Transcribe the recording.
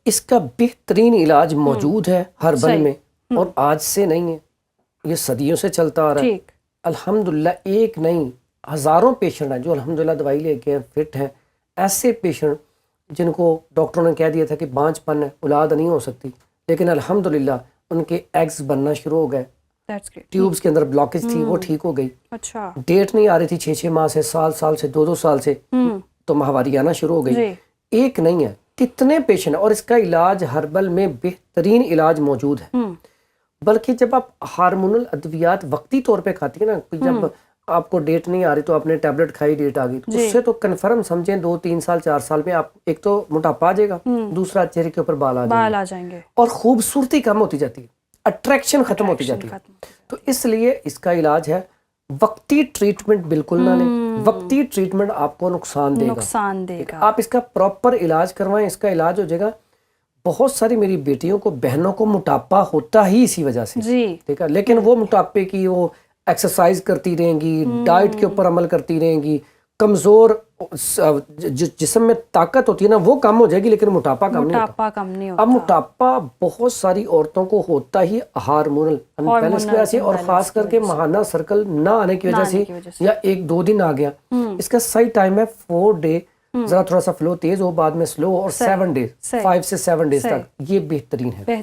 اس کا بہترین علاج موجود ہے ہربل میں، اور آج سے نہیں ہے، یہ صدیوں سے چلتا آ رہا ہے. الحمدللہ ایک نہیں ہزاروں پیشنٹ ہیں جو الحمدللہ دوائی لے کے فٹ ہیں. ایسے پیشنٹ جن کو ڈاکٹروں نے کہہ دیا تھا کہ بانجھ پن ہے، اولاد نہیں ہو سکتی، لیکن الحمدللہ ان کے ایگز بننا شروع ہو گئے. ٹیوبز کے اندر بلاکیج تھی وہ ٹھیک ہو گئی. ڈیٹ نہیں آ رہی تھی 6 ماہ سے، سال سے، 2 سال سے، تو ماہواری آنا شروع ہو گئی. ایک نہیں ہے، کتنے پیشنٹ، اور اس کا علاج ہربل میں بہترین علاج موجود ہے. بلکہ جب آپ ہارمونل ادویات وقتی طور پہ کھاتی ہیں نا، جب آپ کو ڈیٹ نہیں آ رہی تو آپ نے ٹیبلٹ کھائی، ڈیٹ آ گئی، تو اس سے تو کنفرم سمجھیں 2-3 سال 4 سال میں آپ ایک تو موٹاپا آ جائے گا، دوسرا چہرے کے اوپر بال آ جائیں گے، اور خوبصورتی کم ہوتی جاتی ہے، اٹریکشن ختم ہوتی جاتی ہے. تو اس لیے اس کا علاج ہے وقتی ٹریٹمنٹ بالکل نہ لیں. وقتی ٹریٹمنٹ آپ کو نقصان دے گا. آپ اس کا پراپر علاج کروائیں، اس کا علاج ہو جائے گا. بہت ساری میری بیٹیوں کو، بہنوں کو موٹاپا ہوتا ہی اسی وجہ سے، ٹھیک ہے، لیکن وہ موٹاپے کی وہ ایکسرسائز کرتی رہیں گی، ڈائٹ کے اوپر عمل کرتی رہیں گی، کمزور جسم میں طاقت ہوتی ہے نا وہ کم ہو جائے گی، لیکن موٹاپا کم نہیں ہوتا. اب موٹاپا بہت ساری عورتوں کو ہوتا ہی ہارمونل انبیلنس کی وجہ سے، اور خاص کر کے ماہانہ سرکل نہ آنے کی وجہ سے، یا 1-2 دن آ گیا. اس کا صحیح ٹائم ہے 4 ڈے، ذرا تھوڑا سا فلو تیز ہو، بعد میں سلو، اور 7 ڈیز، 5 سے 7 ڈیز تک، یہ بہترین ہے.